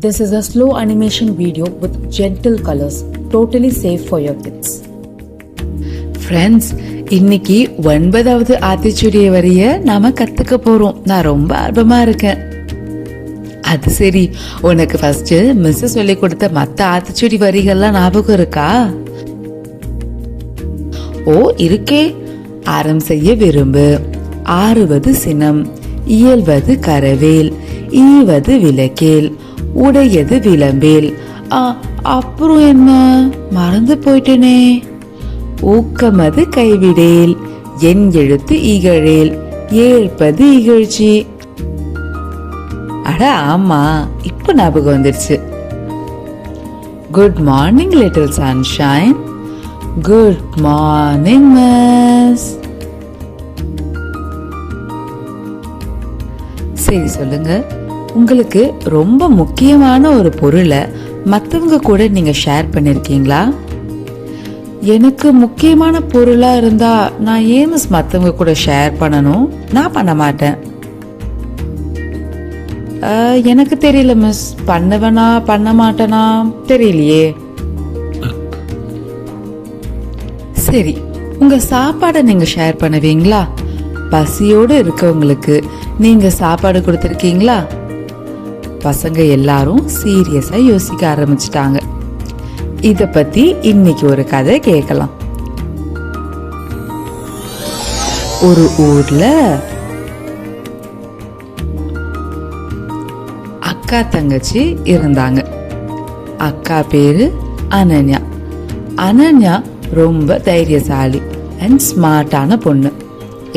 This is a slow animation video with gentle colors, totally safe for your kids. Friends, இன்னைக்கு 9வது ஆத்திச்சூடிய வரிய நாம கத்துக்க போறோம். நான் ரொம்ப ஆர்வமா இருக்கேன். அது சரி, உனக்கு ஃபர்ஸ்ட் மிஸ் சொல்லி கொடுத்த மத்த ஆத்திச்சூடி வரிகள்லாம் ஞாபகம் இருக்கா? ஓ, இருக்கே. ஆரம் செய்ய விரும்பு, ஆறுவது சினம், இயல்வது கரவேல், ஈவது விளக்கேல், உடையது விளம்பேல். அப்புறம் என்ன மறந்து போயிட்டேனே. ஊக்கமது கைவிடேல், என் எழுத்து இகழேல், ஏற்பது இகழ்ச்சி. அட ஆமா, இப்ப ஞாபகம் வந்துருச்சு. Good morning little sunshine. Good morning miss. சரி சொல்லுங்க, உங்களுக்கு ரொம்ப முக்கியமான ஒரு பொருளை மற்றவங்க கூட நீங்க ஷேர் பண்ணிருக்கீங்களா? எனக்கு முக்கியமான பொருளா இருந்தா நான் ஏன் மிஸ் மற்றவங்க கூட ஷேர் பண்ணணும்? நான் பண்ண மாட்டேன். எனக்கு தெரியல மிஸ், பண்ணுவேனா பண்ண மாட்டேனா தெரியலையே. சரி, உங்க சாப்பாடை நீங்க ஷேர் பண்ணுவீங்களா? பசியோடு இருக்கவங்களுக்கு நீங்க சாப்பாடு கொடுத்துருக்கீங்களா? பசங்க எல்லாரும் சீரியஸா யோசிக்க ஆரம்பிச்சிட்டாங்க. இத பத்தி இன்னைக்கு ஒரு கதை கேட்கலாம். ஒரு ஊர்ல அக்கா தங்கச்சி இருந்தாங்க. அக்கா பேரு அனன்யா. அனன்யா ரொம்ப தைரியசாலி அண்ட் ஸ்மார்ட்டான பொண்ணு.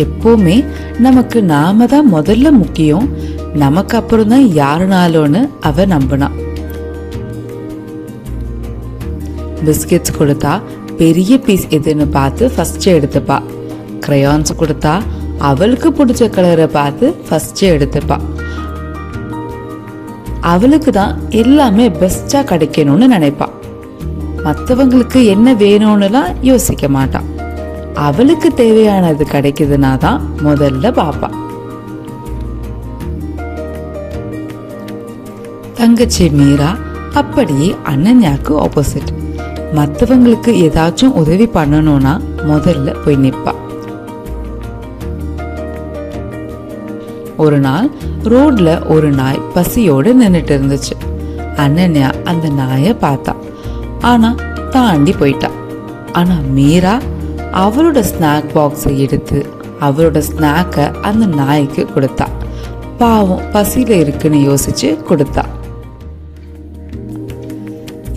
எப்பவுமே நமக்கு நாம தான் முதல்ல முக்கியம், நமக்கு அப்புறம் தான் யாருனாலும்னு அவ நம்பினா. பிஸ்கெட்ஸ் கொடுத்தா பெரிய பீஸ் எதுன்னு பார்த்து ஃபர்ஸ்ட் எடுத்துப்பா. கிரையான்ஸ் கொடுத்தா அவளுக்கு பிடிச்ச கலரை பார்த்து ஃபர்ஸ்ட் எடுத்துப்பா. அவளுக்கு தான் எல்லாமே பெஸ்டா கிடைக்கணும்னு நினைப்பா. மற்றவங்களுக்கு என்ன வேணும்னுலாம் யோசிக்க மாட்டான். அவளுக்கு தேவையானது கிடைக்குதுன்னா தான் முதல்ல பாப்பா. தங்கச்சி மீரா அப்படியே அனன்யாக்கு ஆப்போசிட். மற்றவங்களுக்கு ஏதாச்சும் உதவி பண்ணணும்னா முதல்ல போய் நிப்பா. ஒரு நாள் ரோட்ல ஒரு நாய் பசியோடு நின்னுட்டு இருந்துச்சு. அனன்யா அந்த நாயை பார்த்தா, ஆனா தாண்டி போயிட்டா. ஆனா மீரா அவளோட ஸ்நாக் பாக்ஸை எடுத்து அவளோட ஸ்நாக்கை அந்த நாய்க்கு கொடுத்தா. பாவம் பசியில இருக்குன்னு யோசிச்சு கொடுத்தா.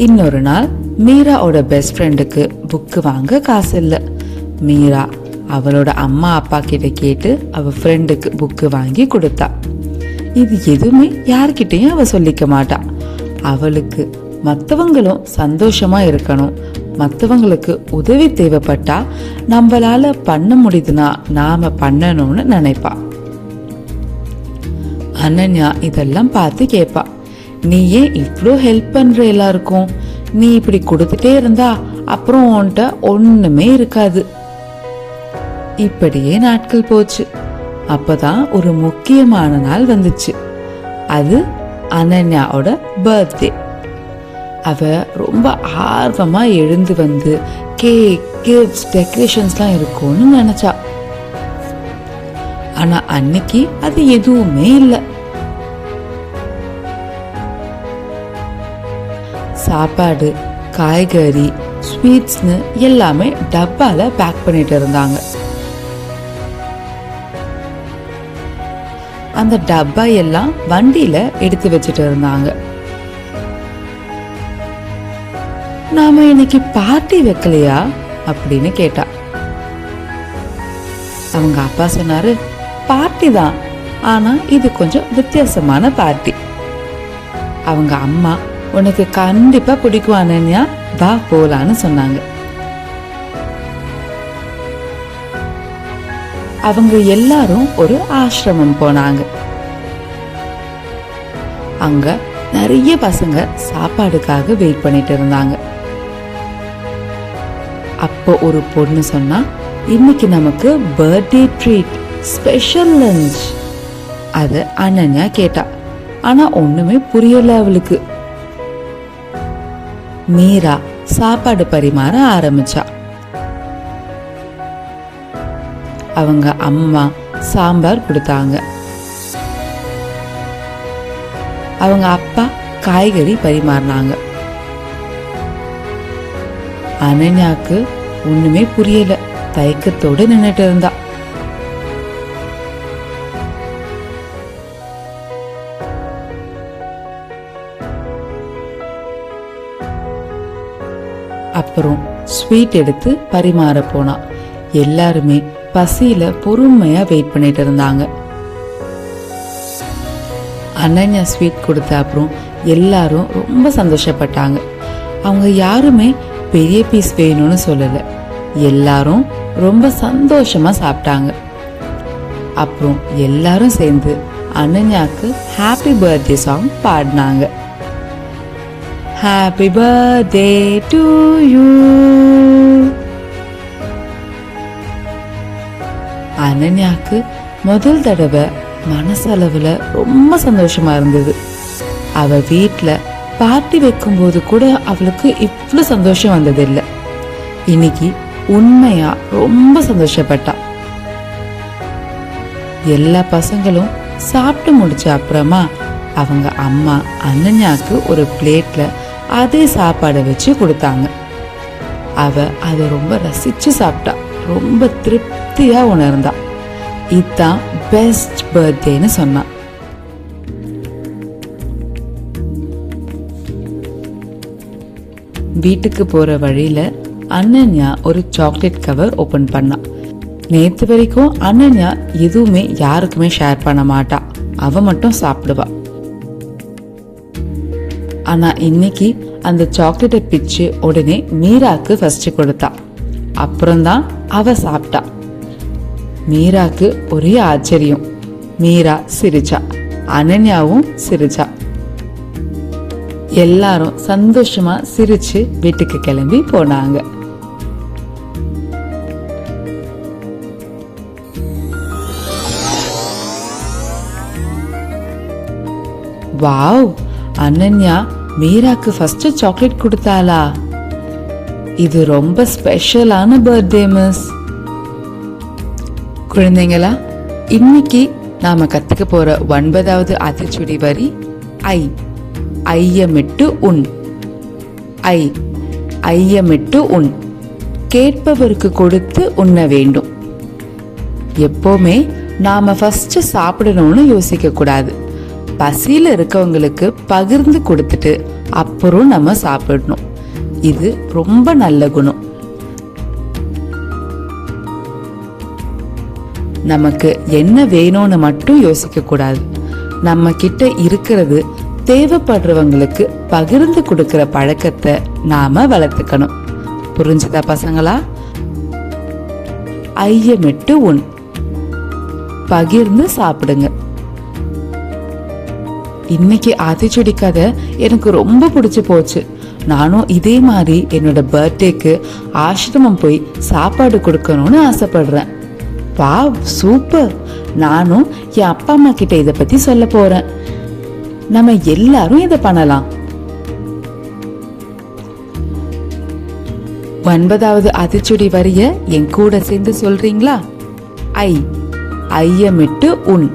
இன்னொரு நாள் மீராவோட பெஸ்ட் ஃப்ரெண்டுக்கு புக்கு வாங்க காசு இல்லை. மீரா அவளோட அம்மா அப்பா கிட்ட கேட்டு அவ ஃப்ரெண்டுக்கு புக்கு வாங்கி கொடுத்தா. இது எதுவுமே யார்கிட்டையும் அவ சொல்லிக்க மாட்டா. அவளுக்கு மற்றவங்களும் சந்தோஷமா இருக்கணும், மற்றவங்களுக்கு உதவி தேவைப்பட்டா நம்மளால பண்ண முடியுதுன்னா நாம பண்ணணும்னு நினைப்பா. அனன்யா இதெல்லாம் பார்த்து கேட்பா, நீ ஏன் இவ்வளோ ஹெல்ப் பண்ற எல்லாருக்கும்? நீ இப்படி கொடுத்துட்டே இருந்தா அப்புறம் உன்கிட்ட ஒண்ணுமே இருக்காது. இப்படியே நாட்கள் போச்சு. அப்பதான் ஒரு முக்கியமான நாள் வந்துச்சு. அது அனன்யாவோட பர்த்டே. அவ ரொம்ப ஆர்வமா எழுந்து வந்து கேக், கிஃப்ட்ஸ், டெக்கரேஷன்ஸ்லாம் இருக்கும்னு நினைச்சா. ஆனா அன்னைக்கு அது எதுவுமே இல்லை. சாப்பாடு, காய்கறி, ஸ்வீட்ஸ்னு எல்லாமே டப்பால பேக் பண்ணிட்டு இருந்தாங்க. அந்த டப்பா எல்லாம் வண்டியில எடுத்து வச்சுட்டு இருந்தாங்க. நாம இன்னைக்கு பார்ட்டி வைக்கலையா அப்படின்னு கேட்டா. அவங்க அப்பா சொன்னாரு, பார்ட்டி தான், ஆனா இது கொஞ்சம் வித்தியாசமான பார்ட்டி. அவங்க அம்மா, உனக்கு கண்டிப்பா பிடிக்கும் அனன்யா, வா போலான்னு சொன்னாங்க. அவங்க எல்லாரும் ஒரு ஆசிரமம் போனாங்க. அங்க நிறைய பசங்க சாப்பாடுக்காக வெயிட் பண்ணிட்டு இருந்தாங்க. அப்போ ஒரு பொண்ணு சொன்னா, இன்னைக்கு நமக்கு பர்த்டே ட்ரீட், ஸ்பெஷல் லஞ்ச். அத அனன்யா கேட்டா. ஆனா ஒண்ணுமே புரியல அவளுக்கு. மீரா சாப்பாடு பரிமாற ஆரம்பிச்சா. அவங்க அம்மா சாம்பார் கொடுத்தாங்க. அவங்க அப்பா காய்கறி பரிமாறினாங்க. அனன்யாக்கு ஒண்ணுமே புரியல, தயக்கத்தோடு நின்னுட்டு இருந்தா. அப்புறம் ஸ்வீட் எடுத்து பரிமாற போனா. எல்லாருமே பசியில பொறுமையா வெயிட் பண்ணிட்டு இருந்தாங்க. அனன்யா ஸ்வீட் கொடுத்த அப்புறம் எல்லாரும் ரொம்ப சந்தோஷப்பட்டாங்க. அவங்க யாருமே பெரிய பீஸ் வேணும்னு சொல்லல, எல்லாரும் ரொம்ப சந்தோஷமா சாப்பிட்டாங்க. அப்புறம் எல்லாரும் சேர்ந்து அனன்யாக்கு ஹாப்பி பர்த்டே சாங் பாடினாங்க. Happy birthday to you. அனன்யாக்கு முதல் தடவை மனசளவுல ரொம்ப சந்தோஷமா இருந்தது. அவ வீட்டுல பார்ட்டி வைக்கும் போது கூட அவளுக்கு இவ்வளவு சந்தோஷம் வந்தது இல்லை. இன்னைக்கு உண்மையா ரொம்ப சந்தோஷப்பட்டா. எல்லா பசங்களும் சாப்பிட்டு முடிச்ச அப்புறமா அவங்க அம்மா அனன்யாக்கு ஒரு பிளேட்ல அதே சாப்பாடை வச்சு கொடுத்தாங்க. அவ அதை ரொம்ப ரசிச்சு சாப்பிட்டா, ரொம்ப திருப்தியா உணர்ந்தா. இதுதான் பெஸ்ட் பர்த்டேன்னு சொன்னா. வீட்டுக்கு போற வழியில அனன்யா ஒரு சாக்லேட் கவர் ஓபன் பண்ணா. நேத்து வரைக்கும் அனன்யா எதுவுமே யாருக்குமே ஷேர் பண்ண மாட்டா, அவ மட்டும் சாப்பிடுவா. ஆனா இன்னைக்கு அந்த சாக்லேட்டை பிச்சு உடனே மீராக்கு ஃபர்ஸ்ட் கொடுத்தா. அப்புறம்தான் அவ சாப்பிட்டா. மீராக்கு ஒரே ஆச்சரியம். மீரா சிரிச்சா, அனன்யாவும் சிரிச்சா. எல்லாரும் சந்தோஷமா சிரிச்சு வீட்டுக்கு கிளம்பி போனாங்க. வாவ், அனன்யா மீராக்கு ஃபர்ஸ்ட் சாக்லேட் கொடுத்தாளா? இது ரொம்ப ஸ்பெஷலான பர்த்டே மிஸ். குழந்தைங்களா, இன்னைக்கு நாம கத்துக்க போற 9வது ஆத்திச்சூடி வரி ஐ. ஐயமிட்டு உண். ஐயமிட்டு உண். கேட்பவருக்கு கொடுத்து உண்ண வேண்டும். எப்பவுமே நாம ஃபர்ஸ்ட் சாப்பிடணும்னு யோசிக்க கூடாது. பசியில இருக்கவங்களுக்கு பகிர்ந்து கொடுத்துட்டு அப்புறம் நம்ம சாப்பிடணும். இது ரொம்ப நல்ல குணம். நமக்கு என்ன வேணும்னு மட்டும் யோசிக்க கூடாது. நம்ம கிட்ட இருக்கிறது தேவைப்படுறவங்களுக்கு பகிர்ந்து கொடுக்கிற பழக்கத்தை நாம வளர்த்துக்கணும். புரிஞ்சுதா பசங்களா? ஐயமிட்டு உண். பகிர்ந்து சாப்பிடுங்க. இன்னைக்கு ஆத்திச்சூடி கதை எனக்கு ரொம்ப பிடிச்சு போச்சு. நானும் இதே மாதிரி என்னோட பர்த்டேக்கு ஆசிரமம் போய் சாப்பாடு கொடுக்கணும்னு ஆசைப்படுறேன். Wow, super. நானும் என் அப்பா அம்மா கிட்ட இத பத்தி சொல்ல போறேன். நம்ம எல்லாரும் இத பண்ணலாம். 9வது ஆத்திச்சூடி வரிய என் கூட சேர்ந்து சொல்றீங்களா? ஐயமிட்டு உண்.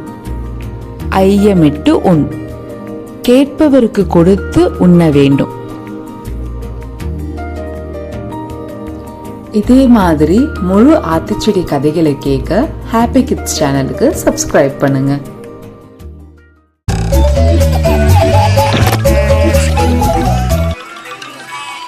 ஐயமிட்டு உண். கேட்பவருக்கு கொடுத்து உண்ண வேண்டும். இதே மாதிரி முழு ஆத்திச்சூடி கதைகளை கேட்க ஹாப்பி கிட்ஸ் சேனலுக்கு சப்ஸ்கிரைப் பண்ணுங்க.